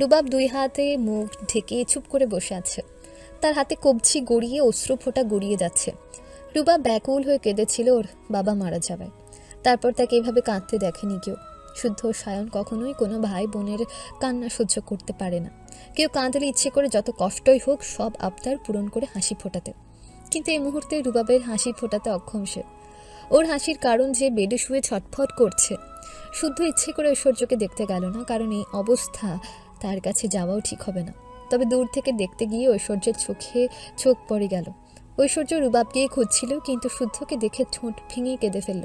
রুবাব দুই হাতে মুখ ঢেকে চুপ করে বসে আছে। তার হাতে কবজি গড়িয়ে অশ্রু ফোঁটা গড়িয়ে যাচ্ছে। রুবাব ব্যাকুল হয়ে কেঁদেছিল ওর বাবা মারা যাবে। তারপর তাকে এভাবে কাঁদতে দেখেনি কেউ। শুদ্ধ সায়ন কখনোই কোনো ভাই বোনের কান্না সহ্য করতে পারে না। কেউ কাঁদলে ইচ্ছে করে যত কষ্টই হোক সব আবদার পূরণ করে হাসি ফোটাতে। কিন্তু এই মুহূর্তে রুবাবের হাসি ফোটাতে অক্ষম সে। ওর হাসির কারণ যে বেডে শুয়ে ছটফট করছে। শুদ্ধ ইচ্ছে করে ঐশ্বর্যকে দেখতে গেল না, কারণ এই অবস্থা তার কাছে যাওয়াও ঠিক হবে না। তবে দূর থেকে দেখতে গিয়ে ঐশ্বর্যের চোখে চোখ পড়ে গেল। ঐশ্বর্য রুবাবকেই খুঁজছিল, কিন্তু শুদ্ধকে দেখে ঠোঁট ভেঙে কেঁদে ফেলল।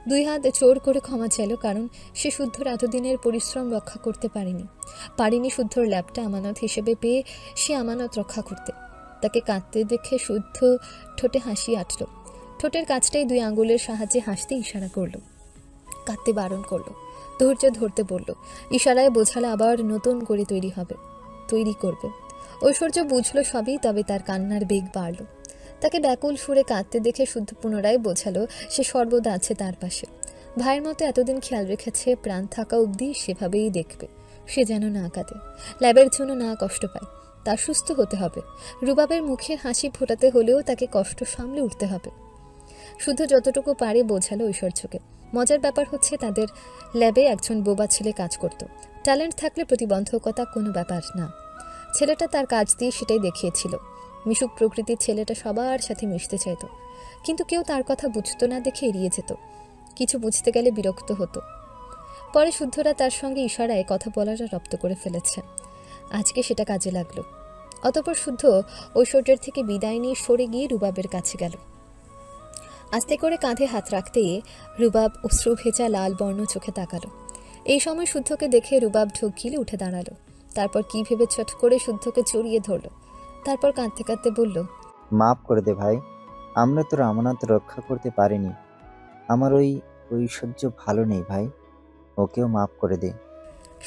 দুই হাত জোর করে ক্ষমা চাইল, কারণ সে শুদ্ধর এতদিনের পরিশ্রম রক্ষা করতে পারেনি শুদ্ধর ল্যাবটা আমানত হিসেবে পেয়ে সে আমানত রক্ষা করতে। তাকে কাঁদতে দেখে শুদ্ধ ঠোঁটে হাসি আটল। ঠোঁটের কাছটাই দুই আঙুলের সাহায্যে হাসতে ইশারা করল। কাঁদতে বারণ করলো, ধৈর্য ধরতে বলল। ইশারায় বোঝালে আবার নতুন করে তৈরি করবে। ঐশ্বর্য বুঝলো সবই, তবে তার কান্নার বেগ বাড়ল। তাকে ব্যাকুল সুরে কাঁদতে দেখে শুদ্ধ পুনরায় বোঝালো সে সর্বদা আছে তার পাশে। ভাইয়ের মতো এতদিন খেয়াল রেখেছে, প্রাণ থাকা অবধি সেভাবেই দেখবে। সে যেন না কাঁদে, ল্যাবের জন্য না কষ্ট পায়। তার সুস্থ হতে হবে। রুবাবের মুখের হাসি ফোটাতে হলেও তাকে কষ্ট সামলে উঠতে হবে। শুদ্ধ যতটুকু পারে বোঝালো ঐশ্বর্যকে। মজার ব্যাপার হচ্ছে তাদের ল্যাবে একজন বোবা ছেলে কাজ করত। ট্যালেন্ট থাকলে প্রতিবন্ধকতা কোনো ব্যাপার না। ছেলেটা তার কাজ দিয়ে সেটাই দেখিয়েছিল। মিশুক প্রকৃতির ছেলেটা সবার সাথে মিশতে চাইত, কিন্তু কেউ তার কথা বুঝতো না দেখে এড়িয়ে যেত। কিছু বুঝতে গেলে বিরক্ত হতো। পরে শুদ্ধরা তার সঙ্গে ইশারায় কথা বলাটা রপ্ত করে ফেলেছে। আজকে সেটা কাজে লাগলো। অতঃপর শুদ্ধ ঐশ্বর্যের থেকে বিদায় নিয়ে সরে গিয়ে রুবাবের কাছে গেল। আস্তে করে কাঁধে হাত রাখতেই রুবাব অশ্রু ভেজা লাল বর্ণ চোখে তাকালো। এই সময় শুদ্ধকে দেখে রুবাব ঢোক গিলে উঠে দাঁড়ালো। তারপর কি ভেবে ছট করে শুদ্ধকে জড়িয়ে ধরল। তারপর কাঁদতে কাঁদতে বলল, মাফ করে দে ভাই, আমরা তোর আমানত রক্ষা করতে পারিনি। আমার ওই ঐশ্বর্য ভালো নেই ভাই, ওকেও মাফ করে দে।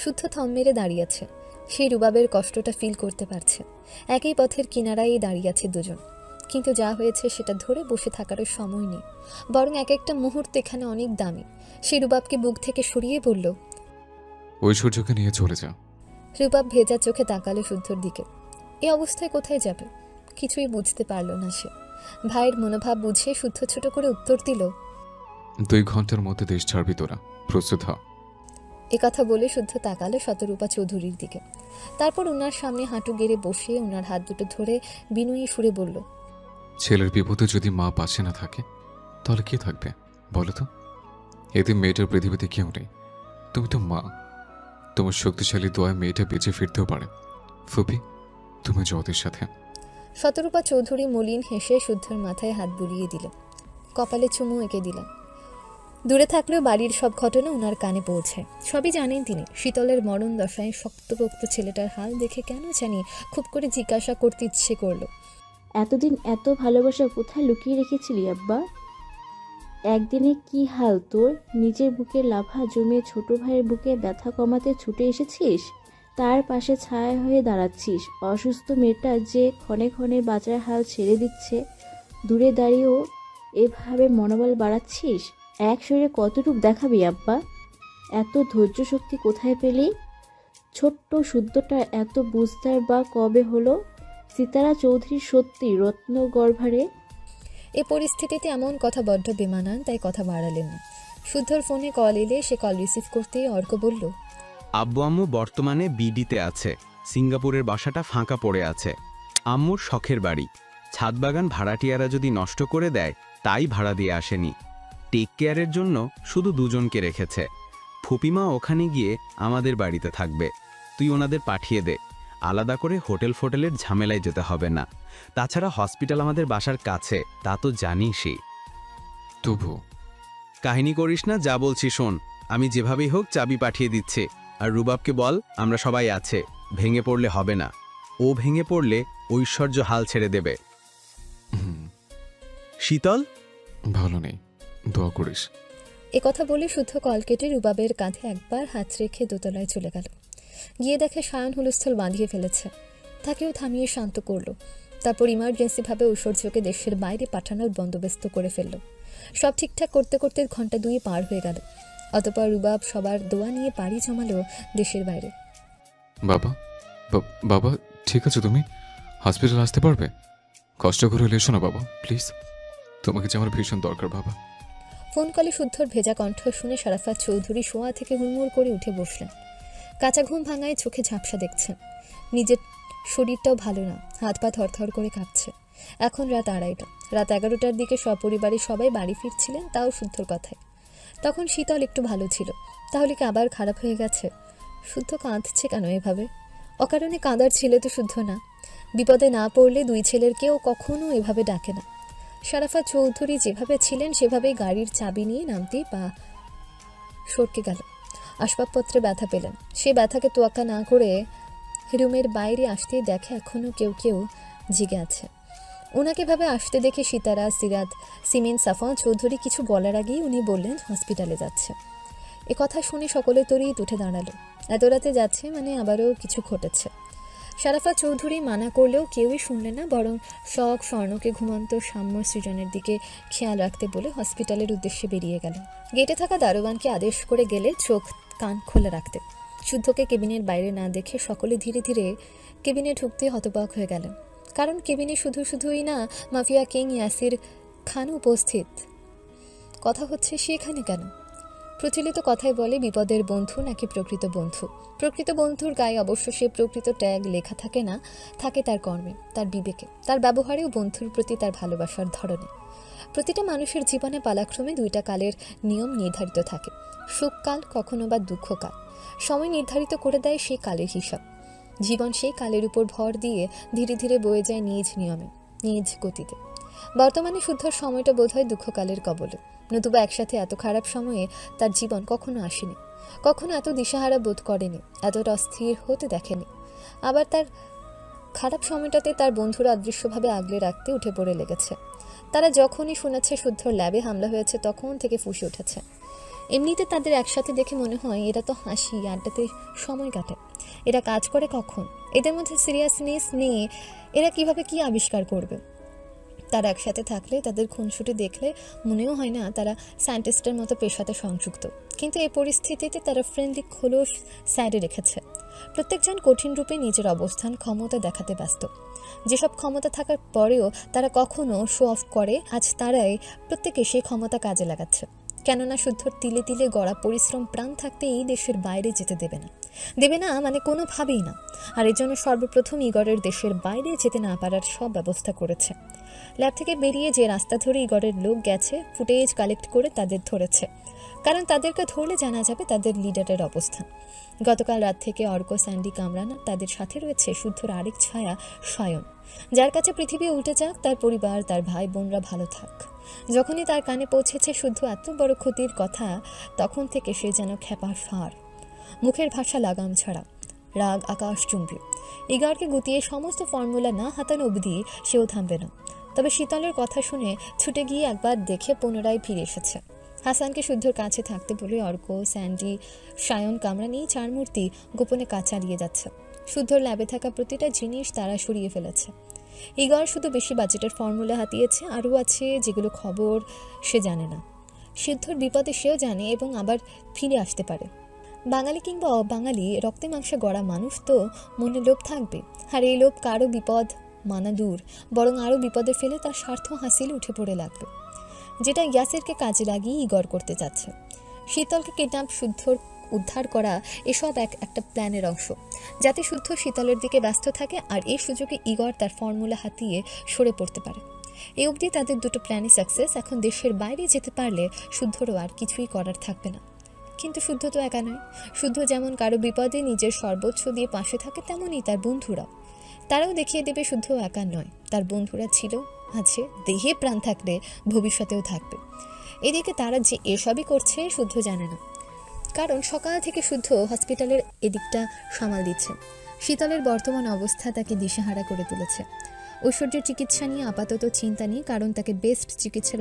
শুদ্ধ থম মেরে দাঁড়িয়েছে। সেই রুবাবের কষ্টটা ফিল করতে পারছে। একই পথের কিনারায় দাঁড়িয়ে আছে দুজন, কিন্তু যা হয়েছে সেটা ধরে বসে থাকারও সময় নেই। বরং এক একটা মুহূর্ত এখানে অনেক দামি। সেই রুবাবকে বুক থেকে সরিয়ে বলল, ঐশ্বর্যকে নিয়ে চলে যা। রুবাব ভেজা চোখে তাকালো শুদ্ধর দিকে। এই অবস্থায় কোথায় যাবে? কিছুই বুঝতে পারল না সে। ভাইয়ের মনোভাব বুঝে শুদ্ধ ছোট করে উত্তর দিল, 2 ঘন্টার মধ্যে দেশ ছাড়বি তোরা, প্রস্তুত হ। কথা বলে শুদ্ধ তাকালো শতরূপা চৌধুরীর দিকে। তারপর ওনার সামনে হাঁটু গেড়ে বসে ওনার হাত দুটো ধরে বিনয়ী সুরে বলল, ছেলের বিপদে যদি মা পাশে না থাকে তাহলে কে থাকবে বলো তো? এতে মেয়েটার পৃথিবীতে কেউ নেই, তুমি তো মা। তোমার শক্তিশালী দোয়ায় মেয়েটা বেঁচে ফিরতেও পারে। ফুপি, তুমি জগতের সাথে। শতরূপা চৌধুরী মলিন হেসে শুদ্ধর মাথায় হাত বুলিয়ে দিল, কপালে চুমু এঁকে দিলেন। দূরে থাকলেও বাড়ির সব ঘটনা ওনার কানে পৌঁছায়। সবই জানেন তিনি। শীতলের মরণ দশায় শক্তপোক্ত ছেলেটার হাল দেখে কেন জানি খুব করে জিজ্ঞাসা করতে ইচ্ছে করলো, এতদিন এত ভালোবাসা কোথায় লুকিয়ে রেখেছিলি আব্বা? একদিনে কি হাল তোর? নিজের বুকে লাফা জমিয়ে ছোট ভাইয়ের বুকে ব্যথা কমাতে ছুটে এসেছিস, তার পাশে ছায়া হয়ে দাঁড়াচ্ছিস। অসুস্থ মেয়েটা যে ক্ষণে ক্ষণে বাঁচার হাল ছেড়ে দিচ্ছে, দূরে দাঁড়িয়েও এভাবে মনোবল বাড়াচ্ছিস। এক শরীরে কতটুক দেখাবি আব্বা? এত ধৈর্য শক্তি কোথায় পেলি? ছোট্ট শুদ্ধটা এত বুঝদার বা কবে হলো? সিতারা চৌধুরী সত্যি রত্নগর্ভারে। এ পরিস্থিতিতে এমন কথা বড্ড বেমানান, তাই কথা বাড়ালেন না। শুদ্ধর ফোনে কল এলে সে কল রিসিভ করতেই অর্ক বলল, আব্বু আম্মু বর্তমানে বিডিতে আছে, সিঙ্গাপুরের বাসাটা ফাঁকা পড়ে আছে। আম্মুর শখের বাড়ি, ছাদবাগান ভাড়াটিয়ারা যদি নষ্ট করে দেয় তাই ভাড়া দিয়ে আসেনি। টেক কেয়ারের জন্য শুধু দুজনকে রেখেছে। ফুপিমা ওখানে গিয়ে আমাদের বাড়িতে থাকবে, তুই ওনাদের পাঠিয়ে দে। আলাদা করে হোটেল ফোটেলের ঝামেলায় যেতে হবে না। তাছাড়া হসপিটাল আমাদের বাসার কাছে, তা তো জানিসই। তবু কাহিনী করিস না, যা বলছি শোন। আমি যেভাবেই হোক চাবি পাঠিয়ে দিচ্ছে। আর রুবাবকে বল আমরা সবাই আছে, ভেঙে পড়লে হবে না। ও ভেঙে পড়লে ঐশ্বর্য হাল ছেড়ে দেবে। শীতল ভালো নেই, দোয়া করিস। কথা বলে শুদ্ধ কল কেটে রুবাবের কাঁধে একবার হাত রেখে দোতলায় চলে গেল। গিয়ে দেখে সায়ন হুলস্থল বাঁধিয়ে ফেলেছে। তাকেও থামিয়ে শান্ত করলো। তারপর ইমার্জেন্সিভাবে ঐশ্বর্যকে দেশের বাইরে পাঠানোর বন্দোবস্ত করে ফেলল। সব ঠিকঠাক করতে করতে ঘন্টা 2 পার হয়ে গেল। অতঃপর রুবাব সবার দোয়া নিয়ে পাড়ি জমালো দেশের বাইরে। বাবা, বাবা, ঠিক আছে? তুমি হসপিটাল আসতে পারবে? কষ্ট করে হলে এসো না বাবা, প্লিজ। তোমাকে যে আমার ভীষণ দরকার বাবা। ফোন কলে শুদ্ধর ভেজা কণ্ঠ শুনে শরাফত চৌধুরী শোয়া থেকে হুড়মুড় করে উঠে বসলেন। কাঁচা ঘুম ভাঙায় চোখে ঝাপসা দেখছেন। নিজের শরীরটাও ভালো না, হাত পা থরথর করে কাঁপছে। এখন রাত 2:30। রাত 11টার দিকে সপরিবারে সবাই বাড়ি ফিরছিলেন, তাও শুদ্ধর কথায়। তখন শীতল একটু ভালো ছিল, তাহলে কি আবার খারাপ হয়ে গেছে? শুদ্ধ কাঁদছে কেন এভাবে? অকারণে কাঁদার ছেলে তো শুদ্ধ না। বিপদে না পড়লে দুই ছেলের কেউ কখনো এভাবে ডাকে না। শরাফত চৌধুরী যেভাবে ছিলেন সেভাবেই গাড়ির চাবি নিয়ে নামতেই পা সরকে গেল। আসবাবপত্রে ব্যথা পেলেন। সে ব্যথাকে তোয়াক্কা না করে রুমের বাইরে আসতেই দেখে এখনও কেউ কেউ জেগে আছে। ওনাকে ভাবে আসতে দেখে সিতারা, সিরাত, সিমেন, সাফওয়ান চৌধুরী কিছু বলার আগেই উনি বললেন হসপিটালে যাচ্ছে। এ কথা শুনে সকলে তড়িৎ উঠে দাঁড়ালো। এত রাতে যাচ্ছে মানে আবারও কিছু ঘটেছে। শরাফত চৌধুরী মানা করলেও কেউই শুনলেন না, বরং শখ স্বর্ণকে ঘুমন্ত সাম্য সৃজনের দিকে খেয়াল রাখতে বলে হসপিটালের উদ্দেশ্যে বেরিয়ে গেলেন। গেটে থাকা দারোয়ানকে আদেশ করে গেলে চোখ কান খোলা রাখতে। শুদ্ধকে কেবিনের বাইরে না দেখে সকলে ধীরে ধীরে কেবিনে ঢুকতে হতবাক হয়ে গেলেন। কারণ কেবিনে শুধুই না মাফিয়া কিং ইয়াসির খান উপস্থিত। কথা হচ্ছে সেখানে কেন? প্রচলিত কথায় বলে বিপদের বন্ধু নাকি প্রকৃত বন্ধু। প্রকৃত বন্ধুর গায়ে অবশ্য সে প্রকৃত ট্যাগ লেখা থাকে না, থাকে তার কর্মে, তার বিবেকে, তার ব্যবহারেও বন্ধুর প্রতি তার ভালোবাসার ধরনে। প্রতিটা মানুষের জীবনে পালাক্রমে 2টা কালের নিয়ম নির্ধারিত থাকে, সুখকাল কখনো বা দুঃখকাল। সময় নির্ধারিত করে দেয় সেই কালের হিসাব। জীবন সেই কালের উপর ভর দিয়ে ধীরে ধীরে বয়ে যায় নিজ নিয়মে, নিজ গতিতে। বর্তমানে শুদ্ধর সময়টা বোধহয় দুঃখকালের কবলে, নতুবা একসাথে এত খারাপ সময়ে তার জীবন কখনো আসেনি, কখনো এত দিশাহারা বোধ করেনি, এতটা অস্থির হতে দেখেনি। আবার তার খারাপ সময়টাতে তার বন্ধুরা অদৃশ্যভাবে আগলে রাখতে উঠে পড়ে লেগেছে। তারা যখনই শুনেছে শুদ্ধর ল্যাবে হামলা হয়েছে তখন থেকে ফুঁসে উঠেছে। এমনিতে তাদের একসাথে দেখে মনে হয় এরা তো হাসি আড্ডাতে সময় কাটে, এরা কাজ করে কখন? এদের মধ্যে সিরিয়াসনেস নেই, এরা কিভাবে কি আবিষ্কার করবে? তারা একসাথে থাকলে, তাদের খুনসুটি দেখলে মনেও হয় না তারা সায়েন্টিস্টের মতো পেশাতে সংযুক্ত। কিন্তু এই পরিস্থিতিতে তারা ফ্রেন্ডলি খোলস সাইডে রেখেছে। প্রত্যেকজন কঠিন রূপে নিজের অবস্থান, ক্ষমতা দেখাতে ব্যস্ত। যেসব ক্ষমতা থাকার পরেও তারা কখনো শো অফ করে, আজ তারাই প্রত্যেকে সেই ক্ষমতা কাজে লাগাচ্ছে। কেননা শুদ্ধর তিলে তিলে গড়া পরিশ্রম প্রাণ থাকতে এই দেশের বাইরে যেতে দেবে না, দেবে না মানে কোনোভাবেই না। আর এর জন্য সর্বপ্রথম ইগরের দেশের বাইরে যেতে না পারার সব ব্যবস্থা করেছে। ল্যাব থেকে বেরিয়ে যে রাস্তা ধরে ইগরের লোক গেছে, ফুটেজ কালেক্ট করে তাদের ধরেছে, কারণ তাদেরকে ধরলে জানা যাবে তাদের লিডারের অবস্থান। গতকাল রাত থেকে অর্ক, স্যান্ডি, কামরানা, তাদের সাথে রয়েছে শুদ্ধর আরেক ছায়া সায়ন, যার কাছে পৃথিবী উল্টে যাক, তার পরিবার, তার ভাই বোনরা ভালো থাক। যখনই তার কানে পৌঁছেছে শুদ্ধ এত বড় ক্ষতির কথা, তখন থেকে সে যেন খেপা সার, মুখের ভাষা লাগাম ছাড়া, রাগ আকাশচুম্বী। ইগরকে গুতিয়ে সমস্ত ফর্মুলা না হাতানো অবধি সেও থামবে না। তবে শীতলের কথা শুনে ছুটে গিয়ে একবার দেখে পুনরায় ফিরে এসেছে। হাসানকে শুদ্ধর কাছে থাকতে বলে অর্ক, স্যান্ডি, সায়ন, কামরানি 4 মূর্তি গোপনে কাজ চালিয়ে যাচ্ছে। শুদ্ধর ল্যাবে থাকা প্রতিটা জিনিস তারা সরিয়ে ফেলেছে। ইগর শুধু বেশি বাজেটের ফর্মুলা হাতিয়েছে, আরও আছে যেগুলো খবর সে জানে না। শুদ্ধর বিপদে সেও জানে এবং আবার ফিরে আসতে পারে। বাঙালি কিংবা অবাঙালি, রক্তে মাংসে গড়া মানুষ তো মনে লোভ থাকবে। আর এই লোভ কারো বিপদ মানা দূর, বরং আরও বিপদে ফেলে তার স্বার্থ হাসিলে উঠে পড়ে লাগবে, যেটা ইয়াসিরকে কাজে লাগিয়ে ইগর করতে যাচ্ছে। শীতলকে কিডন্যাপ, শুদ্ধর উদ্ধার করা, এসব একটা প্ল্যানের অংশ, যাতে শুদ্ধ শীতলের দিকে ব্যস্ত থাকে আর এই সুযোগে ইগর তার ফর্মুলা হাতিয়ে সরে পড়তে পারে। এই অবধি তাদের দুটো প্ল্যানই সাকসেস। এখন দেশের বাইরে যেতে পারলে শুদ্ধরও আর কিছুই করার থাকবে না। কিন্তু শুদ্ধ তো একা নয়। শুদ্ধ যেমন কারো বিপদে নিজের সর্বোচ্চ দিয়ে পাশে থাকে, তেমনই তার বন্ধুরাও। তারাও দেখিয়ে দেবে শুদ্ধ একা নয়, তার বন্ধুরা ছিল, আছে, দেহে প্রাণ থাকলে ভবিষ্যতেও থাকবে। এদিকে তারা যে এসবই করছে শুদ্ধ জানে না, কারণ সকাল থেকে শুদ্ধ হসপিটালের এদিকটা সামাল দিচ্ছে। শীতলের বর্তমান অবস্থা তাকে দিশেহারা করে তুলেছে। ঐশ্বর্যের চিকিৎসা নিয়ে আপাতত চিন্তা নেই, কারণ তাকে বেস্ট চিকিৎসার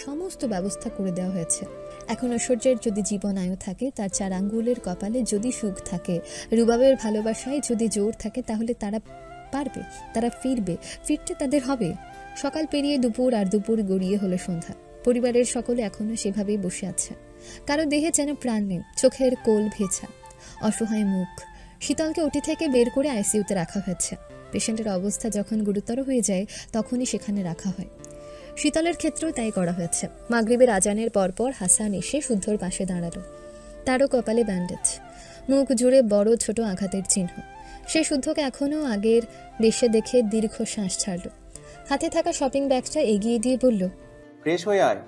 সমস্ত ব্যবস্থা করে দেওয়া হয়েছে। এখন ঐশ্বর্যের যদি জীবন আয়ু থাকে, তার 4 আঙ্গুলের কপালে যদি সুখ থাকে, রুবাবের ভালোবাসায় যদি জোর থাকে, তাহলে তারা পারবে, তারা ফিরতে তাদের হবে। সকাল পেরিয়ে দুপুর, আর দুপুর গড়িয়ে হলো সন্ধ্যা। পরিবারের সকলে এখনো সেভাবেই বসে আছে। কারো দেহে যেন প্রাণ নেই, চোখের কোল ভেজা, অসহায় মুখ। শীতলকে ওটি থেকে বের করে আইসিইউতে রাখা হয়েছে। পেশেন্টের অবস্থা যখন গুরুতর হয়ে যায় তখনই সেখানে রাখা হয়। শীতলের ক্ষেত্রেও তাই করা হয়েছে। মাগরিবের আজানের পরপর হাসান এসে শুদ্ধর পাশে দাঁড়ালো। তারও কপালে ব্যান্ডেজ, মুখ জুড়ে বড় ছোট আঘাতের চিহ্ন। সে শুদ্ধকে এখনও আগের দেশে দেখে দীর্ঘ শ্বাস ছাড়ল। হাতে থাকা শপিং ব্যাগটা এগিয়ে দিয়ে বলল, ফ্রেশ হয়ে আয়।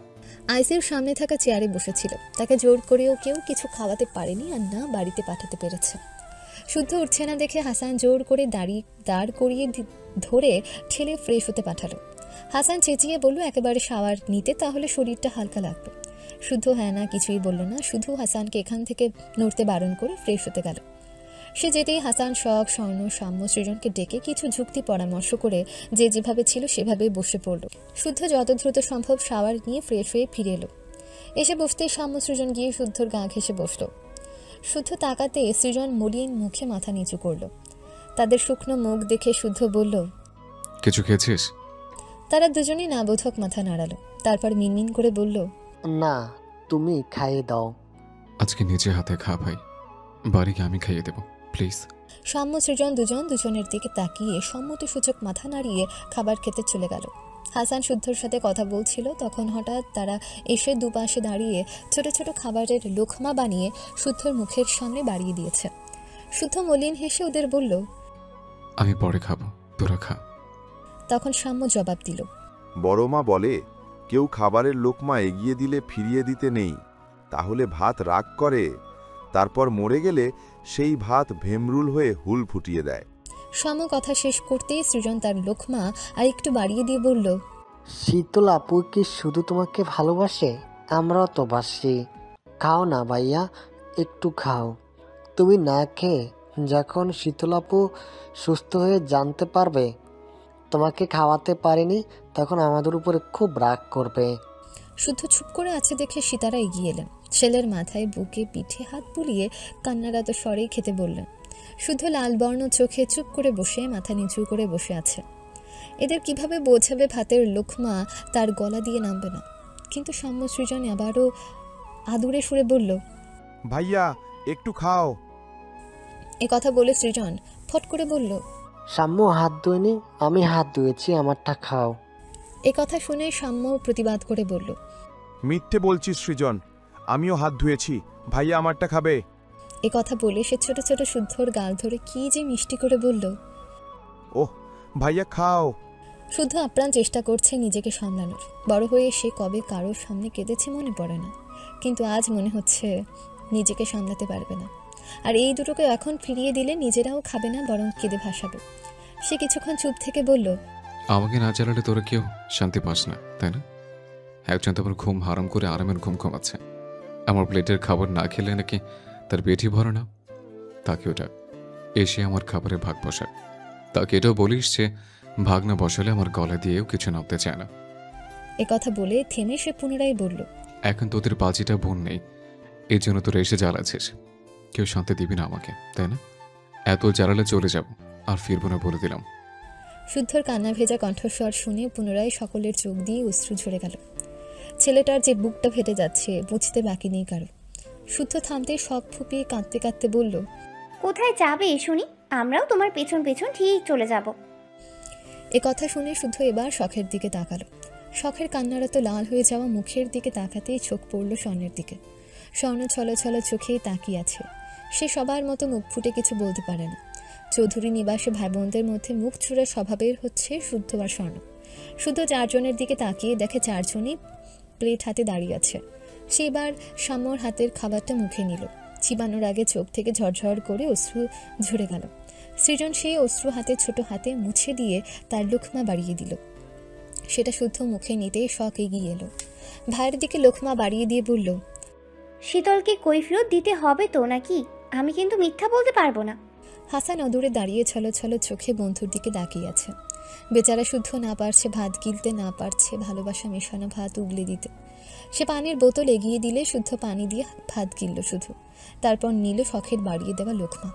আইসির সামনে থাকা চেয়ারে বসেছিল। তাকে জোর করেও কেউ কিছু খাওয়াতে পারেনি, আর না বাড়িতে পাঠাতে পেরেছে। শুদ্ধ উঠছে না দেখে হাসান জোর করে দাঁড় করিয়ে ধরে ঠেলে ফ্রেশ হতে পাঠালো। হাসান চেঁচিয়ে বলল একেবারে শাওয়ার নিতে, তাহলে শরীরটা হালকা লাগবে। শুদ্ধ হ্যাঁ না কিছুই বলল না, শুধু হাসানকে এখান থেকে নড়তে বারণ করে ফ্রেশ হতে গেল। সে যেতেই হাসান শখ, স্বর্ণ, সাম্য, সৃজনকে ডেকে কিছু যুক্তি পরামর্শ করে যে যেভাবে ছিল সেভাবেই বসে পড়ল। শুদ্ধ যত দ্রুত সম্ভব শাওয়ার নিয়ে ফ্রেশ হয়ে ফিরে এলো। এসে বসতেই সাম্য সৃজন গিয়ে শুদ্ধর গা ঘেঁষে বসল। শুদ্ধ তাকাতে সৃজন মলিন মুখে মাথা নিচু করল। তাদের শুকনো মুখ দেখে শুদ্ধ বলল, কিছু খেয়েছিস? তারা দুজনেই নাবোধক মাথা নাড়ালো। তারপর মিনমিন করে বলল, না, তুমি খাইয়ে দাও। আজকে নিজে হাতে খা ভাই, বাড়িকে আমি খাইয়ে দেব প্লিজ। সাম্য সৃজন দুজনের দিকে তাকিয়ে সম্মতিসূচক মাথা নাড়িয়ে খাবার খেতে চলে গেল। হাসান শুদ্ধর সাথে কথা বলছিল, তখন হঠাৎ তারা এসে দুপাশে দাঁড়িয়ে ছোট ছোট খাবারের লোকমা বানিয়ে শুদ্ধর মুখের সামনে বাড়িয়ে দিয়েছে। শুদ্ধ মলিন হেসে ওদের বলল, আমি পরে খাবো, তোরা খা। তখন সাম্য জবাব দিল, বড় মা বলে কেউ খাবারের লোকমা এগিয়ে দিলে ফিরিয়ে দিতে নেই, তাহলে ভাত রাগ করে, তারপর মরে গেলে সেই ভাত ভেমরুল হয়ে হুল ফুটিয়ে দেয়। সাম্য কথা শেষ করতেই সৃজন তার লোকমা আর একটু বাড়িয়ে দিয়ে বলল, শীতল আপু কি শুধু তোমাকে ভালোবাসে? আমরাও তো বাসি। খাও না ভাইয়া, একটু খাও। তুমি না খেয়ে যখন শীতল আপু সুস্থ হয়ে জানতে পারবে তোমাকে খাওয়াতে পারেনি, তখন আমাদের উপরে খুব রাগ করবে। শুদ্ধ চুপ করে আছে দেখে সীতারা এগিয়ে এলেন। ছেলের মাথায়, বুকে, পিঠে হাত বুলিয়ে কান্নারত স্বরেই খেতে বললেন। শুদ্ধ লাল বর্ণ চোখে চুপ করে বসে মাথা নিচু করে বসে আছে। এদের কিভাবে বোঝাবে ভাতের লোকমা তার গলা দিয়ে নামবে না। কিন্তু সাম্য সৃজন আবারও আদুরে সুরে বলল, ভাইয়া একটু খাও। এ কথা বলে সৃজন ফট করে বলল, সাম্য হাত ধুয়নি, আমি হাত ধুয়েছি, আমারটা খাও। এ কথা শুনে সাম্য প্রতিবাদ করে বলল, মিথ্যে বলছিস সৃজন, আমিও হাত ধুয়েছি, ভাইয়া আমারটা খাবে। এ কথা বলে সে ছোট ছোট শুদ্ধর গাল ধরে কি যে মিষ্টি করে বলল। ওহ ভাইয়া খাও। শুদ্ধ আপ্রাণ চেষ্টা করছে নিজেকে সামলানোর। বড় হয়ে সে কবে কারোর সামনে কেঁদেছে মনে পড়ে না, কিন্তু আজ মনে হচ্ছে নিজেকে সামলাতে পারবে না। আর এই দুটোকে এখন ফিরিয়ে দিলে নিজেরাও খাবে না, বরং কেঁদে ভাসাবে। সে কিছুক্ষণ চুপ থেকে বলল, আমাকে না জ্বালালে তোরা কেউ শান্তি পাস না, তাই না? একজন তো আমার ঘুম হারাম করে আরামের ঘুম ঘুমাচ্ছে। আমার প্লেটের খাবার না খেলে নাকি তার পেটই ভরে না। তাকে ওটা এসে আমার খাবারে ভাগ বসাক। তাকে এটাও বলিস যে ভাগ না বসালে আমার গলা দিয়েও কিছু নামতে চায় না। এ কথা বলে থেমে সে পুনরায় বলল, এখন তোদের বাজিটা বোন নেই, এই জন্য তোরা এসে জ্বালাচ্ছিস। কেউ শান্তি দিবি না আমাকে, তাই না? এত জ্বালালে চলে যাব, আর ফিরবো না বলে দিলাম। শুদ্ধর কান্না ভেজা কণ্ঠস্বর শুনে পুনরায় সকলের চোখ দিয়ে অশ্রু ঝরে গেল। ছেলেটার যে বুকটা ফেটে যাচ্ছে বুঝতে বাকি নেই কারো। শুদ্ধ থামতে শখ ফুপিয়ে কাঁদতে কাঁদতে বলল, কোথায় যাবে শুনি? আমরাও তোমার পেছন পেছন ঠিক চলে যাব। এ কথা শুনে শুদ্ধ এবার শখের দিকে তাকালো। শখের কান্নারত লাল হয়ে যাওয়া মুখের দিকে তাকাতেই চোখ পড়ল স্বর্ণের দিকে। স্বর্ণ ছলছল চোখেই তাকিয়ে আছে। সে সবার মতো মুখ ফুটে কিছু বলতে পারে না। চৌধুরী নিবাসে ভাই বোনদের মধ্যে মুখ চূড়া স্বভাবের হচ্ছে শুদ্ধ আর স্বর্ণ। শুদ্ধ চারজনের দিকে তাকিয়ে দেখে চারজনই প্লেট হাতে দাঁড়িয়ে আছে। সে এবার সাম্যর হাতের খাবারটা মুখে নিল। চিবানোর আগে চোখ থেকে ঝরঝর করে অশ্রু ঝরে গেল। সৃজন সেই অশ্রু ছোট হাতে মুছে দিয়ে তার লোকমা বাড়িয়ে দিল। সেটা শুদ্ধ মুখে নিতেই শখ এগিয়ে এলো। ভাইয়ের দিকে লোকমা বাড়িয়ে দিয়ে বলল, শীতলকে কৈফিয়ত দিতে হবে তো নাকি? আমি কিন্তু মিথ্যা বলতে পারবো না। হাসান অদূরে দাঁড়িয়ে ছলছল চোখে বন্ধুর দিকে তাকিয়ে আছে। বেচারা শুদ্ধ না পারছে ভাত গিলতে, না পারছে ভালোবাসা মেশানো ভাত উগলে দিতে। সে পানির বোতল এগিয়ে দিলে শুদ্ধ পানি দিয়ে ভাত গিলল শুধু। তারপর নিল শখের বাড়িয়ে দেওয়া লোকমা।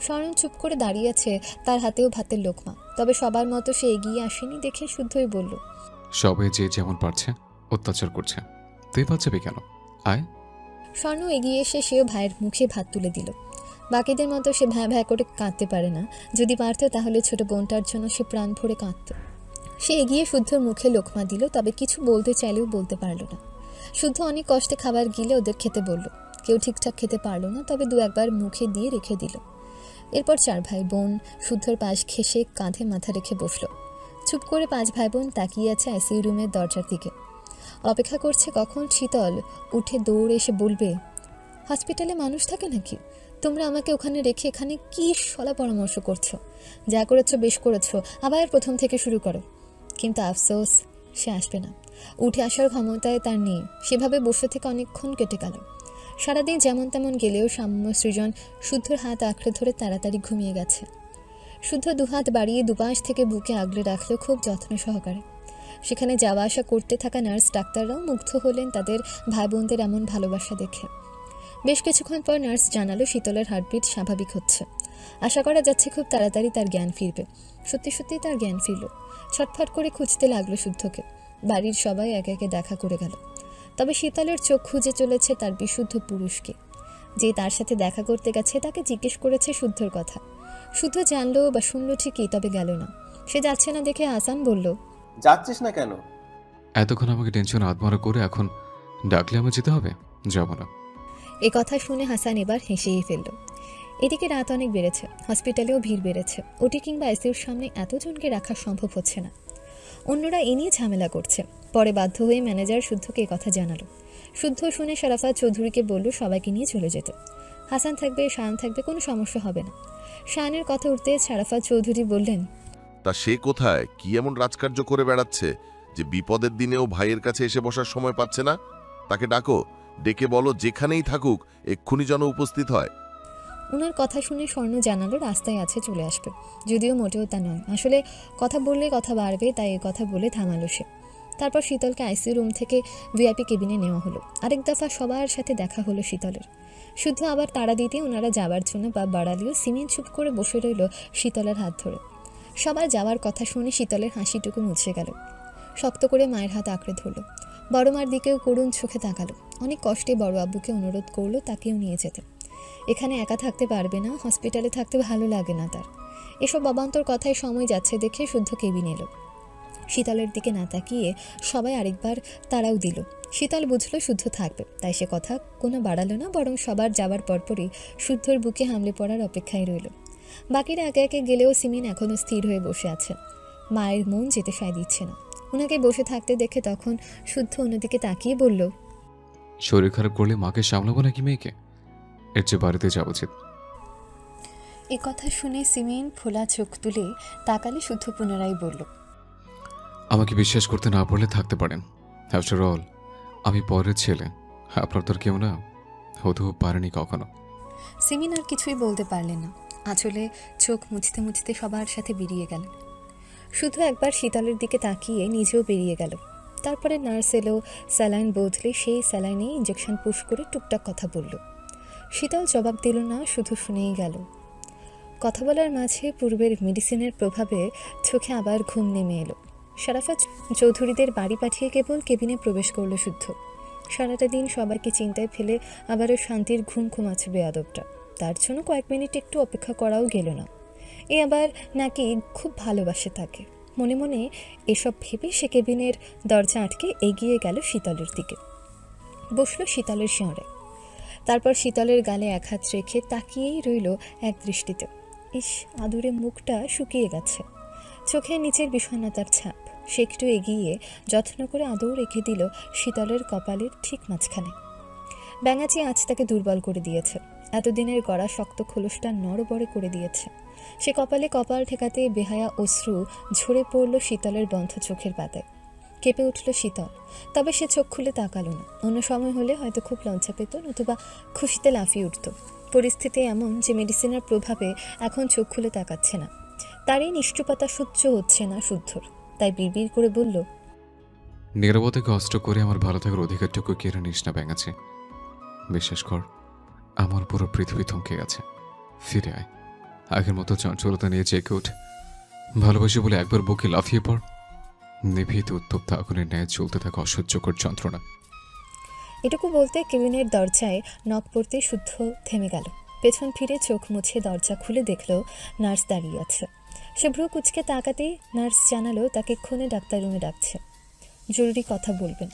স্বর্ণ চুপ করে দাঁড়িয়ে আছে, তার হাতেও ভাতের লোকমা। তবে সবার মতো সে এগিয়ে আসেনি দেখে শুদ্ধই বলল, সবাই যে যেমন পারছে অত্যাচার করছে, তুই বাঁচাবি কেন? আয়। স্বর্ণ এগিয়ে এসে সেও ভাইয়ের মুখে ভাত তুলে দিল। বাকিদের মতো সে ভ্যাঁ ভ্যাঁ করে কাঁদতে পারে না, যদি পারত তাহলে ছোট বোনটার জন্য সে প্রাণ ভরে কাঁদত। সে এগিয়ে শুদ্ধর মুখে লোকমা দিল, তবে কিছু বলতে চাইলেও বলতে পারল না। শুদ্ধ অনেক কষ্টে খাবার গিলে ওদের খেতে বলল। কেউ ঠিকঠাক খেতে পারলো না, তবে দু একবার মুখে দিয়ে রেখে দিল। এরপর 4 ভাই বোন শুদ্ধর পাশ ঘেঁষে কাঁধে মাথা রেখে বসলো। চুপ করে 5 ভাই বোন তাকিয়ে আছে আইসিইউ রুমের দরজার দিকে। অপেক্ষা করছে কখন শীতল উঠে দৌড়ে এসে বলবে, হসপিটালে মানুষ থাকে নাকি? তোমরা আমাকে ওখানে রেখে এখানে কি সলা পরামর্শ করছো? যা করেছো বেশ করেছো, আবার প্রথম থেকে শুরু করো। কিন্তু আফসোস, সে আসবে না। উঠে আসার ক্ষমতায় তার নেই। সেভাবে বসে থেকে অনেকক্ষণ কেটে গেল। সারাদিন যেমন তেমন গেলেও সাম্য সৃজন শুদ্ধর হাত আঁকড়ে ধরে তাড়াতাড়ি ঘুমিয়ে গেছে। শুদ্ধ দুহাত বাড়িয়ে দুপাশ থেকে বুকে আগলে রাখলো খুব যত্ন সহকারে। সেখানে যাওয়া আসা করতে থাকা নার্স ডাক্তাররাও মুগ্ধ হলেন তাদের ভাই বোনদের এমন ভালোবাসা দেখে। বেশ কিছুক্ষণ পর নার্স জানালো শীতলের হার্টবিট স্বাভাবিক হচ্ছে। আশা করা যাচ্ছে খুব তাড়াতাড়ি তার জ্ঞান ফিরবে। সত্যি সত্যিই তার জ্ঞান ফিরল। ছটফট করে খুঁজতে লাগলো শুদ্ধকে। বাড়ির সবাই একে একে দেখা করে গেল। তবে শীতলের চোখ খুঁজে চলেছে তার বিশুদ্ধ পুরুষকে। যে তার সাথে দেখা করতে গেছে তাকে জিজ্ঞেস করেছে শুদ্ধর কথা। শুদ্ধ জানলো বা শুনলো ঠিকই, তবে গেল না। সে যাচ্ছে না দেখে হাসান বলল, যাচ্ছিস না কেন? এতক্ষণ আমাকে টেনশন আত্মরা করে এখন ডাকলে আমার যেতে হবে? যাব না। এ কথা শুনে হাসান এবার হেসেই ফেলল। এদিকে রাত অনেক বেড়েছে, হসপিটালেও ভিড় বেড়েছে। ওটি কিংবা আইসিইউর সামনে এতজনকে রাখা সম্ভব হচ্ছে না। অন্যরা এ নিয়ে ঝামেলা করছে। পরে বাধ্য হয়ে ম্যানেজার শুদ্ধকে এ কথা জানালো। শুদ্ধ শুনে শারাফাত চৌধুরীকে বলল সবাইকে নিয়ে চলে যেত। হাসান থাকবে, শায়ান থাকবে, কোনো সমস্যা হবে না। শায়ানের কথা উঠতে শারাফাত চৌধুরী বললেন, তা সে কোথায়? কি এমন রাজকার্য করে বেড়াচ্ছে যে বিপদের দিনেও ভাইয়ের কাছে এসে বসার সময় পাচ্ছে না? তাকে ডাকো, ডেকে বলো যেখানেই থাকুক এক্ষুনি যেন উপস্থিত হয়। ওনার কথা শুনে স্বর্ণ জানালো রাস্তায় আছে, চলে আসবে। যদিও মোটেও তা নয়, আসলে কথা বললে কথা বাড়বে, তাই এ কথা বলে থামালো সে। তারপর শীতলকে আইসিইউ রুম থেকে ভিআইপি কেবিনে নেওয়া হলো। আরেক দফা সবার সাথে দেখা হলো শীতলের। শুদ্ধ আবার তাড়া দিতে ওনারা যাবার জন্য বা বাড়ালেও সিমিন চুপ করে বসে রইল শীতলের হাত ধরে। সবার যাওয়ার কথা শুনে শীতলের হাসিটুকু মুছে গেল। শক্ত করে মায়ের হাত আঁকড়ে ধরল। বড় মার দিকেও করুণ চোখে তাকালো। অনেক কষ্টে বড় আব্বুকে অনুরোধ করলো তাকেও নিয়ে যেতে। এখানে একা থাকতে পারবে না, হসপিটালে থাকতে ভালো লাগে না তার। এসব অবান্তর কথায় সময় যাচ্ছে দেখে শুদ্ধ কেবিন এলো। শীতলের দিকে না তাকিয়ে সবাই আরেকবার তাড়াও দিল। শীতল বুঝলো শুদ্ধ থাকবে, তাই সে কথা কোনো বাড়ালো না, বরং সবার যাবার পরপরই শুদ্ধর বুকে হামলে পড়ার অপেক্ষায় রইল। বাকিরা একে একে গেলেও সিমিন এখনও স্থির হয়ে বসে আছে। মায়ের মন যেতে সায় দিচ্ছে না। ওনাকে বসে থাকতে দেখে তখন শুদ্ধ অন্যদিকে তাকিয়ে বলল, শরীর খারাপ করলে মাকে সামলাবো নাকি মেয়েকে? এর চেয়ে বাড়িতে যাওয়া উচিত। এ কথা শুনে সিমিন ফোলা চোখ তুলে তাকালে শুদ্ধ পুনরায় বলল, আমাকে বিশ্বাস করতে না পারলে থাকতে পারেন। আফটার অল আমি পরের ছেলে, আপনার তো আর কেউ না, হতেও পারেনি কখনো। সিমিন আর কিছুই বলতে পারলেন না। আঁচলে চোখ মুছতে মুছতে সবার সাথে বেরিয়ে গেল। শুধু একবার শীতলের দিকে তাকিয়ে নিজেও বেরিয়ে গেল। তারপরে নার্স এলো, স্যালাইন বদলে সেই স্যালাইনে ইঞ্জেকশন পুশ করে টুকটাক কথা বলল। শীতল জবাব দিল না, শুধু শুনেই গেল। কথা বলার মাঝে পূর্বের মেডিসিনের প্রভাবে চোখে আবার ঘুম নেমে এলো। শারাফাত চৌধুরীদের বাড়ি পাঠিয়ে কেবল কেবিনে প্রবেশ করলো শুদ্ধ। সারাটা দিন সবাইকে চিন্তায় ফেলে আবারও শান্তির ঘুম ঘুমাচ্ছে বেয়াদবটা। তার জন্য কয়েক মিনিট একটু অপেক্ষা করাও গেল না। এ আবার নাকি খুব ভালোবাসে তাকে। মনে মনে এসব ভেবে সে কেবিনের দরজা আটকে এগিয়ে গেল শীতলের দিকে। বসল শীতলের শিয়রে। তারপর শীতলের গালে এক হাত রেখে তাকিয়েই রইল এক দৃষ্টিতে। ইস, আদুরে মুখটা শুকিয়ে গেছে, চোখের নিচের বিষণ্ণতার ছাপ। সে একটু এগিয়ে যত্ন করে আদৌ রেখে দিল শীতলের কপালের ঠিক মাঝখানে। ব্যাঙাচি আজ তাকে দুর্বল করে দিয়েছে। এতদিনের গড়া শক্ত খোলসটা নড়বড়ে করে দিয়েছে। সে কপালে কপাল ঠেকাতে বেহায়া অশ্রু ঝরে পড়ল শীতলের বন্ধ চোখের পাতায়। কেঁপে উঠল শীতল, তবে সে চোখ খুলে তাকালো না। অন্য সময় হলে হয়তো খুব লজ্জা পেত, নতুবা খুশিতে লাফিয়ে উঠত। পরিস্থিতি এমন যে মেডিসিনের প্রভাবে এখন চোখ খুলে তাকাচ্ছে না। তার এই নিষ্ঠুরতা সহ্য হচ্ছে না শুদ্ধর, তাই বিড়বিড় করে বলল, নীরবতাকে অস্ত্র করে আমার ভালো থাকার অধিকারটুকু কেড়ে নিস না ব্যাঙাচি। বিশ্বাস কর, আমার পুরো পৃথিবী থমকে গেছে। ফিরে আয়, আগের মতো চঞ্চলতা নিয়ে জেগে ওঠ। ভালোবাসি বলে একবার বুকে লাফিয়ে পড়। নিভৃত উত্তপ্ত আগুনের ন্যায় চলতে থাকা অসহ্যকর যন্ত্রণা। এটুকু বলতে কেবিনের দরজায় নখ পড়তে শুদ্ধ থেমে গেল। পেছন ফিরে চোখ মুছে দরজা খুলে দেখল নার্স দাঁড়িয়ে আছে। সে ভ্রু কুচকে তাকাতেই নার্স জানালো তাকে এক্ষুনি ডাক্তার রুমে ডাকছে, জরুরি কথা বলবেন।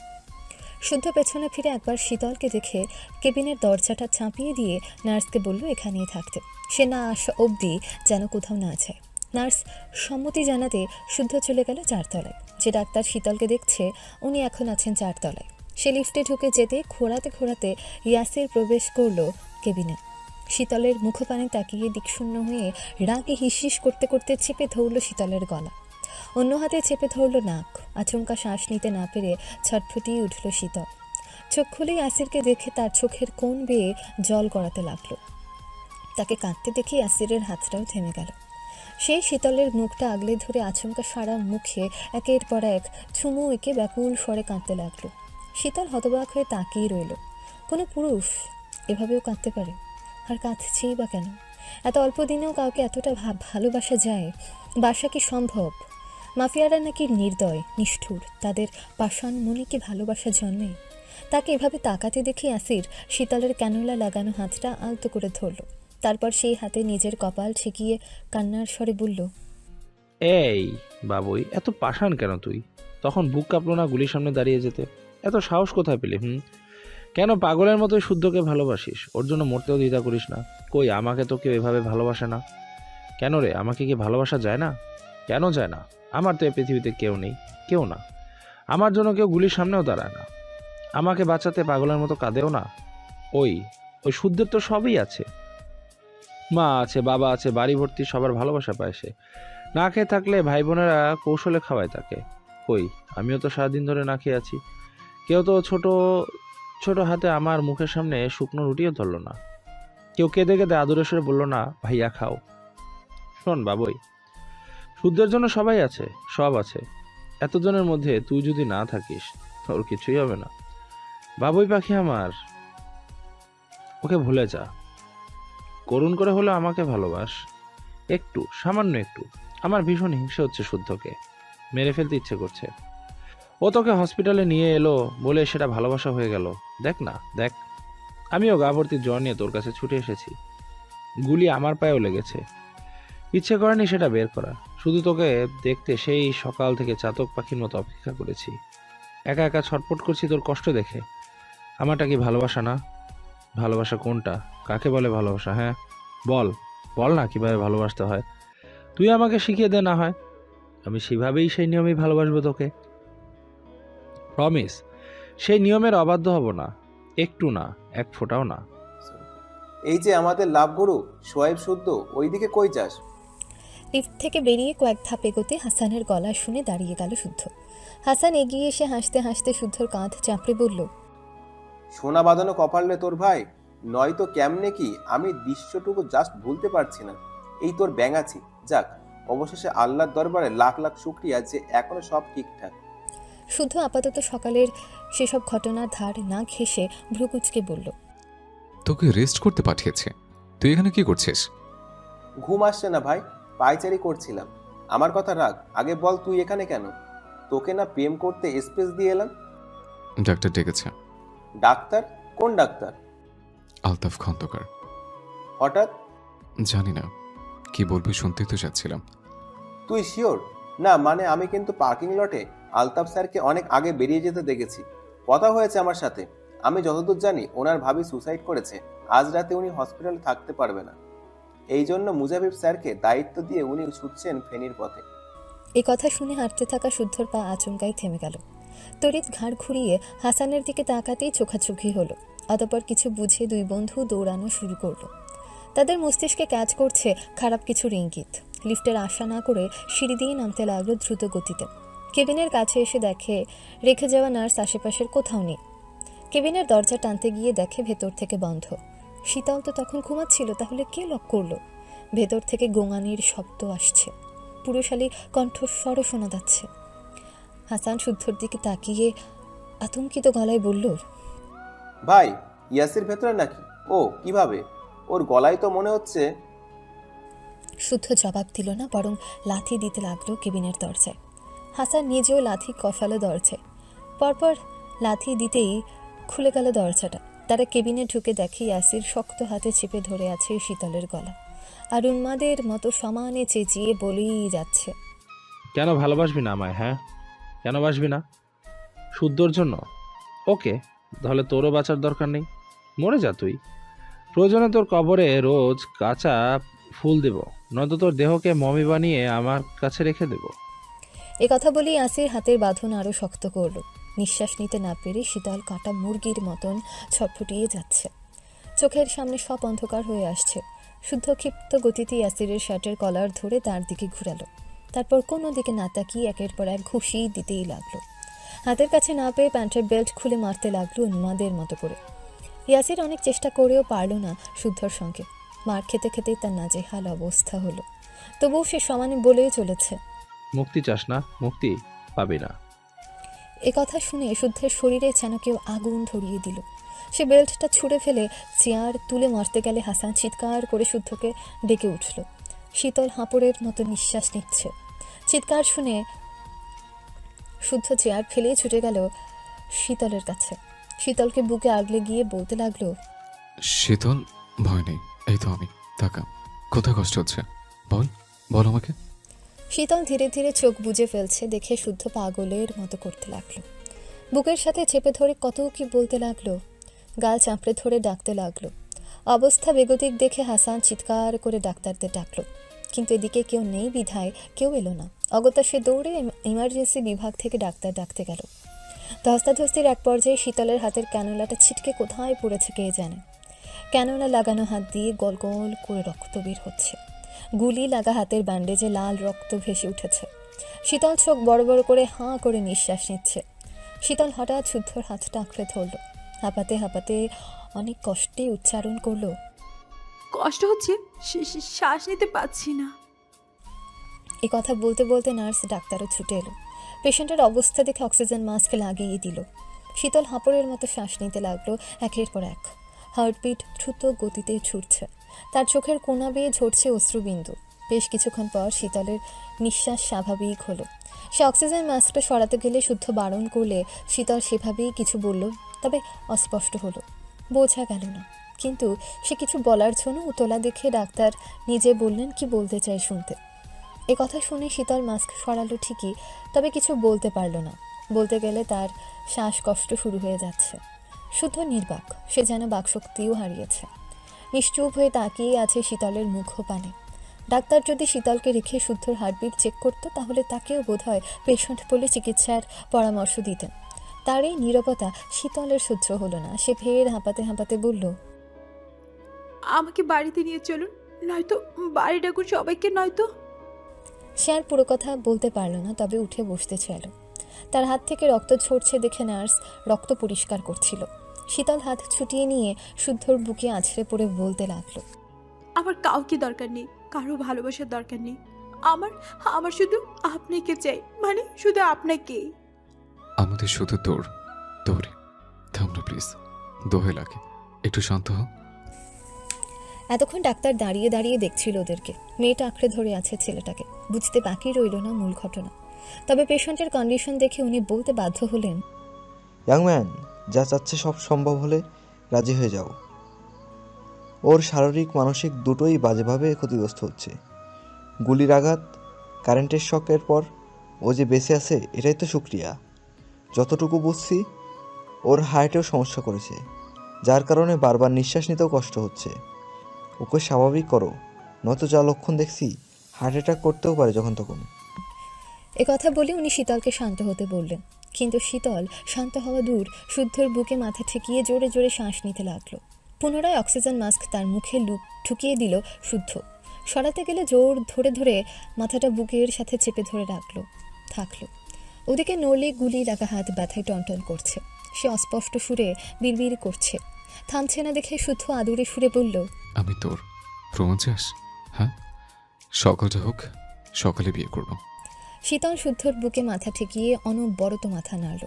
শুদ্ধ পেছনে ফিরে একবার শীতলকে দেখে কেবিনের দরজাটা চাপিয়ে দিয়ে নার্সকে বলল এখানেই থাকতে, সে না আসা অবধি যেন কোথাও না যায়। নার্স সম্মতি জানাতে শুদ্ধ চলে গেল 4 তলায়। যে ডাক্তার শীতলকে দেখছে উনি এখন আছেন 4 তলায়। সে লিফটে ঢুকে যেতে খোঁড়াতে খোঁড়াতে ইয়াসির প্রবেশ করলো কেবিনে। শীতলের মুখপানে তাকিয়ে দিকশূন্য হয়ে রাগে হিসহিস করতে করতে চেপে ধরল শীতলের গলা, অন্য হাতে চেপে ধরল নাক। আচমকা শ্বাস নিতে না পেরে ছটফটিয়ে উঠল শীতল। চোখ খুলেই ইয়াসিরকে দেখে তার চোখের কোণ বেয়ে জল গড়াতে লাগলো। তাকে কাঁদতে দেখে ইয়াসিরের হাতটাও থেমে গেল। সেই শীতলের মুখটা আগলে ধরে আচমকা সারা মুখে একের পর এক চুমু এঁকে ব্যাকুল স্বরে কাঁদতে লাগলো। শীতল হতবাক হয়ে তাকিয়ে রইল। কোনো পুরুষ এভাবেও কাঁদতে পারে? আর কাঁদছেই বা কেন? এত অল্প দিনেও কাউকে এতটা ভালোবাসা যায়? বাসা কি সম্ভব? মাফিয়ারা নাকি নির্দয় নিষ্ঠুর, তাদের পাষাণ মনে কি ভালোবাসা জন্মে? তাকে এভাবে তাকাতে দেখে ইয়াসির শীতলের ক্যানোলা লাগানো হাতটা আলতো করে ধরল। তারপর সেই হাতে নিজের কপাল ঠেকিয়ে কান্নার স্বরে বলল, এই বাবুই, এত পাষাণ কেন তুই? তখন বুক কাঁপলো না গুলির সামনে দাঁড়িয়ে যেতে? এত সাহস কোথায় পেলি? কেন পাগলের মতোই শুদ্ধকে ভালোবাসিস? ওর জন্য মরতেও দ্বিধা করিস না? কই, আমাকে তো কেউ এভাবে ভালোবাসে না। কেন রে, আমাকে কি ভালোবাসা যায় না? কেন যায় না? আমার তো এই পৃথিবীতে কেউ নেই, কেউ না। আমার জন্য কেউ গুলির সামনেও দাঁড়ায় না। আমাকে বাঁচাতে পাগলের মতো কাঁদেও না। ওই ওই শুদ্ধের তো সবই আছে, মা আছে, বাবা আছে, বাড়ি ভর্তি, সবার ভালোবাসা পায় সে। না খেয়ে থাকলে ভাই বোনেরা কৌশলে খাওয়ায় তাকে। কই, আমিও তো সারাদিন ধরে না খেয়ে আছি। কেউ তো ছোট ছোট হাতে আমার মুখের সামনে শুকনো রুটিও ধরলো না। কেউ কেঁদে কেঁদে আদরের সরে বললো না, ভাইয়া খাও। শোন বাবুই, শুদ্ধের জন্য সবাই আছে, সব আছে। এতজনের মধ্যে তুই যদি না থাকিস, তোর কিছুই হবে না। বাবুই পাখি আমার, ওকে ভুলে যা। করুণ করে হলেও আমাকে ভালোবাস, একটু, সামান্য একটু। আমার ভীষণ হিংসে হচ্ছে শুদ্ধকে, মেরে ফেলতে ইচ্ছে করছে। ও তোকে হসপিটালে নিয়ে এলো বলে সেটা ভালোবাসা হয়ে গেল। দেখ না, দেখ, আমিও গা ভর্তি জ্বর নিয়ে তোর কাছে ছুটে এসেছি। গুলি আমার পায়েও লেগেছে, ইচ্ছে করেনি সেটা বের করা। শুধু তোকে দেখতে সেই সকাল থেকে চাতক পাখির মতো অপেক্ষা করেছি। একা একা ছটফট করছি তোর কষ্ট দেখে। আমারটা কি ভালোবাসা না? ভালোবাসা কোনটা? কাকে বলে ভালোবাসা? হ্যাঁ বল, বল না কিভাবে ভালোবাসতে হয়। তুই আমাকে শিখিয়ে দে না হয়, আমি সেভাবেই সেই নিয়মেই ভালোবাসবো তোকে। প্রমিস, সেই নিয়মের অবাধ্য হব না, একটু না, এক ফোঁটাও না। এই যে আমাদের লাভগুরু সোয়াইব শুদ্ধ, ওইদিকে কই যাস? লিফট থেকে বেরিয়ে কয়েক ধাপ এগোতে হাসানের গলা শুনে দাঁড়িয়ে গেল শুদ্ধ। হাসান এগিয়ে এসে হাসতে হাসতে শুদ্ধর কাঁধ চাপড়ে বলল, সোনা বাঁধানো কপাল রে তোর ভাই, নয়তো কেমনে কি আমি দৃশ্যটুকু জাস্ট ভুলতে পারছি না। এই তোর ব্যাঙাছি। যাক, অবশেষে আল্লাহর দরবারে লাখ লাখ শুকরিয়া যে এখনো সব ঠিকঠাক। শুদ্ধ আপাতত সকালের সেসব ঘটনার ধার না ঘেঁষে ভ্রুকুচকে বলল, তোকে রেস্ট করতে পাঠিয়েছে, তুই এখানে কি করছিস? ঘুম আসছে না ভাই, পায়চারি করছিলাম। আমার কথা রাখ, আগে বল তুই এখানে কেন? তোকে না প্রেম করতে স্পেস দিয়ে এলাম। ডাক্তার ডেকেছে। ডাক্তার? কোন ডাক্তার? আলতাফ খন্দকার। হঠাৎ? জানি না, কি বলবি শুনতেই তো চাচ্ছিলাম। তুই শিওর? না মানে আমি কিন্তু পার্কিং লটে আলতাফ স্যারকে অনেক আগে বেরিয়ে যেতে দেখেছি, কথা হয়েছে আমার সাথে। আমি যতদূর জানি ওনার ভাবি সুসাইড করেছে, আজ রাতে উনি হসপিটালে থাকতে পারবে না। এই জন্য মুজাহিব স্যারকে দায়িত্ব দিয়ে উনি ছুটছেন ফেনীর পথে। এই কথা শুনে হাঁটতে থাকা শুদ্ধর পা আচমকাই থেমে গেল। তড়িৎ ঘাড় ঘুরিয়ে হাসানের দিকে তাকাতেই চোখাচোখি হলো। অতঃপর কিছু বুঝে দুই বন্ধু দৌড়ানো শুরু করলো। তাদের মস্তিষ্কে ক্যাচ করছে খারাপ কিছুর ইঙ্গিত। লিফটের আশা না করে সিঁড়ি দিয়ে নামতে লাগলো দ্রুত গতিতে। কেবিনের কাছে এসে দেখে রেখে যাওয়া নার্স আশেপাশের কোথাও নেই। কেবিনের দরজা টানতে গিয়ে দেখে ভেতর থেকে বন্ধ। শীতল তো তখন ঘুমাচ্ছিল, তাহলে কে লক করলো? ভেতর থেকে গোঙানির শব্দ আসছে, পুরুষালী কণ্ঠস্বরও শোনা যাচ্ছে। হাসান শুদ্ধর দিকে তাকিয়ে আতঙ্কিত গলায় বলল, ভাই, ইয়াসির ভেতরে নাকি? ও কিভাবে? ওর গলায় তো মনে হচ্ছে। শুদ্ধ জবাব দিল না, বরং লাথি দিতে লাগলো কেবিনের দরজায়। হাসান নিজেও লাথি কষালো দরজায়। পরপর লাথি দিতেই খুলে গেল দরজাটা। তারা কেবিনে ঢুকে দেখে ইয়াসির শক্ত হাতে চেপে ধরে আছে শীতলের গলা, আর উন্মাদের মতো সমানে চেঁচিয়ে বলেই যাচ্ছে, কেন ভালোবাসবি না আমায়? হ্যাঁ, কেন বাসবি না? শুদ্ধর জন্য? ওকে, তাহলে তোরও বাঁচার দরকার নেই, মরে যা তুই। প্রয়োজনে তোর কবরে রোজ কাঁচা ফুল দেব, নয়তো তোর দেহকে মমি বানিয়ে আমার কাছে রেখে দেব। এ কথা বলে ইয়াসির হাতের বাঁধন আরও শক্ত করল। নিঃশ্বাস নিতে না পেরে শীতল কাটা মুরগির মতন ছটফটিয়ে যাচ্ছে। চোখের সামনে সব অন্ধকার হয়ে আসছে। শুদ্ধ ক্ষিপ্ত গতিতে ইয়াসিরের শার্টের কলার ধরে তার দিকে ঘুরালো। তারপর কোনো দিকে না তাকিয়ে একের পর এক ঘুষি দিতেই লাগলো। হাতের কাছে না পেয়ে প্যান্টের বেল্ট খুলে মারতে লাগলো উন্মাদের মতো করে। ইয়াসির অনেক চেষ্টা করেও পারল না শুদ্ধর সঙ্গে। মার খেতে খেতেই তার নাজেহাল অবস্থা হলো। তবুও সে সমানে বলেই চলেছে, মুক্তি চাস না? মুক্তি পাবি না। এ কথা শুনে শুদ্ধের শরীরে যেন কেউ আগুন ধরিয়ে দিল। সে বেল্টটা ছুঁড়ে ফেলে চেয়ার তুলে মারতে গেলে হাসান চিৎকার করে শুদ্ধকে ডেকে উঠল। শীতল হাঁপড়ের মতো নিঃশ্বাস নিচ্ছে। চিৎকার শুনে শুদ্ধ চেয়ার ফেলেই ছুটে গেল শীতলের কাছে। শীতলকে বুকে আগলে গিয়ে বলতে লাগলো, শীতল, ভয় নেই, এই তো আমি। টাকা কোথায় কষ্ট হচ্ছে? বল বল আমাকে। শীতল ধীরে ধীরে চোখ বুজে ফেলছে দেখে শুদ্ধ পাগলের মতো করতে লাগলো। বুকের সাথে চেপে ধরে কত কি বলতে লাগলো, গাল চাপড়ে ধরে ডাকতে লাগলো। অবস্থা বেগতিক দেখে হাসান চিৎকার করে ডাক্তারদের ডাকলো, কিন্তু এদিকে কেউ নেই বিধায় কেউ এলো না। অগত্যা সে দৌড়ে ইমার্জেন্সি বিভাগ থেকে ডাক্তার ডাকতে গেল। ধস্তাধস্তির এক পর্যায়ে শীতলের হাতের ক্যানোলাটা ছিটকে কোথায় পড়েছে কে জানে। ক্যানোলা লাগানো হাত দিয়ে গল গল করে রক্ত বের হচ্ছে। গুলি লাগা হাতের ব্যান্ডেজে লাল রক্ত ভেসে উঠেছে। শীতল চোখ বড় বড় করে হাঁ করে নিঃশ্বাস নিচ্ছে। শীতল হঠাৎ শুদ্ধর হাতটা আঁকড়ে ধরল। হাঁপাতে হাঁপাতে অনেক কষ্টে উচ্চারণ করলো, কষ্ট হচ্ছে, শ্বাস নিতে পাচ্ছি না। এ কথা বলতে বলতে নার্স ডাক্তারও ছুটে এলো। পেশেন্টের অবস্থা দেখে অক্সিজেন মাস্ক লাগিয়ে দিল। শীতল হাঁপড়ের মতো শ্বাস নিতে লাগলো একের পর এক। হার্টবিট দ্রুত গতিতে ছুটছে। তার চোখের কোনা বেয়ে ঝরছে অশ্রুবিন্দু। বেশ কিছুক্ষণ পর শীতলের নিঃশ্বাস স্বাভাবিক হলো। সে অক্সিজেন মাস্কটা সরাতে গেলে শুদ্ধ বারণ করলে শীতল সেভাবেই কিছু বলল, তবে অস্পষ্ট হলো, বোঝা গেল না। কিন্তু সে কিছু বলার জন্য উতলা দেখে ডাক্তার নিজে বললেন কি বলতে চায় শুনতে। এ কথা শুনে শীতল মাস্ক সরালো ঠিকই, তবে কিছু বলতে পারল না। বলতে গেলে তার শ্বাসকষ্ট শুরু হয়ে যাচ্ছে। শুদ্ধ নির্বাক, সে যেন বাকশক্তিও হারিয়েছে। নিশ্চুপ হয়ে তাকিয়ে আছে শীতলের মুখপানে। ডাক্তার যদি শীতলকে রেখে শুদ্ধর হার্টবিট চেক করতো তাহলে তাকেও বোধহয় পেশেন্ট বলে চিকিৎসার পরামর্শ দিতেন। তার এই নীরবতা শীতলের সহ্য হলো না। সে ফের হাঁপাতে হাঁপাতে বলল, আমাকে বাড়িতে নিয়ে চলুন, নয়তো বাড়ি ডাকুন সবাইকে, নয়তো। সে আর পুরো কথা বলতে পারল না, তবে উঠে বসতে চাইল। তার হাত থেকে রক্ত ঝরছে দেখে নার্স রক্ত পরিষ্কার করছিল। শীতল হাত ছুটিয়ে নিয়ে শুদ্ধর বুকে আছড়ে পড়ে বলতে লাগলো, আমার কাউকে দরকার নেই, কারো ভালোবাসার দরকার নেই। আমার আমার শুধু আপনাকে চাই, মানে শুধু আপনাকে। আমাদের শুধু দৌড়ে থাম না প্লিজ, দোহে লাগে, একটু শান্ত হও। এতক্ষণ ডাক্তার দাঁড়িয়ে দাঁড়িয়ে দেখছিল ওদেরকে। মেয়েটা আঁকড়ে ধরে আছে ছেলেটাকে। বুঝতে বাকি রইল না মূল ঘটনা। তবে পেশেন্টের কন্ডিশন দেখে উনি বলতে বাধ্য হলেন, ইয়াংম্যান, যা চাচ্ছে সব সম্ভব হলে রাজি হয়ে যাও। ওর শারীরিক মানসিক দুটোই বাজেভাবে ক্ষতিগ্রস্ত হচ্ছে। গুলির আঘাত, কারেন্টের শকের পর ও যে বেঁচে আছে এটাই তো শুক্রিয়া। যতটুকু বুঝছি ওর হার্টেও সমস্যা করেছে, যার কারণে বারবার নিঃশ্বাস নিতেও কষ্ট হচ্ছে। ওকে স্বাভাবিক করো, নয়তো যা লক্ষণ দেখছি হার্ট অ্যাটাক করতেও পারে যখন তখন। এ কথা বলে উনি শীতলকে শান্ত হতে বললেন। কিন্তু শীতল শান্ত হওয়া দূর, শুদ্ধর বুকে মাথা ঠেকিয়ে জোরে জোরে শ্বাস নিতে লাগলো। পুনরায় অক্সিজেন মাস্ক তার মুখে ঠুকিয়ে দিল শুদ্ধ। সরাতে গেলে জোর ধরে ধরে মাথাটা বুকের সাথে চেপে ধরে থাকলো। ওদিকে নড়লে গুলি লাগা হাত ব্যথায় টনটন করছে। সে অস্পষ্ট সুরে বিড়বিড় করছে। থামছে না দেখে শুদ্ধ আদুরে সুরে বলল, আমি তোর, প্রমাণ চাস? হ্যাঁ, সকালটা হোক, সকালে বিয়ে করবো। শীতল শুদ্ধর বুকে মাথা ঠেকিয়ে অনবরত মাথা নাড়ল,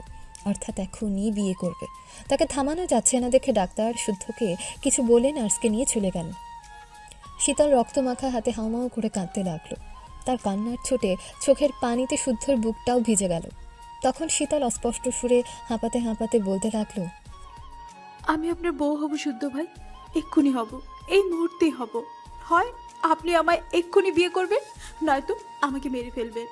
অর্থাৎ এখনই বিয়ে করবে। তাকে থামানো যাচ্ছে না দেখে ডাক্তার শুদ্ধকে কিছু বলে নার্সকে নিয়ে চলে গেল। শীতল রক্তমাখা হাতে হাউমাউ করে কাঁদতে লাগলো। তার কান্নার ছোটে চোখের পানিতে শুদ্ধর বুকটাও ভিজে গেল। তখন শীতল অস্পষ্ট সুরে হাঁপাতে হাঁপাতে বলতে লাগলো, আমি আপনার বউ হব শুদ্ধ ভাই, এক্ষুনি হব, এই মুহূর্তেই হব। হয় আপনি আমায় এক্ষুনি বিয়ে করবেন, নয়তো আমাকে মেরে ফেলবেন।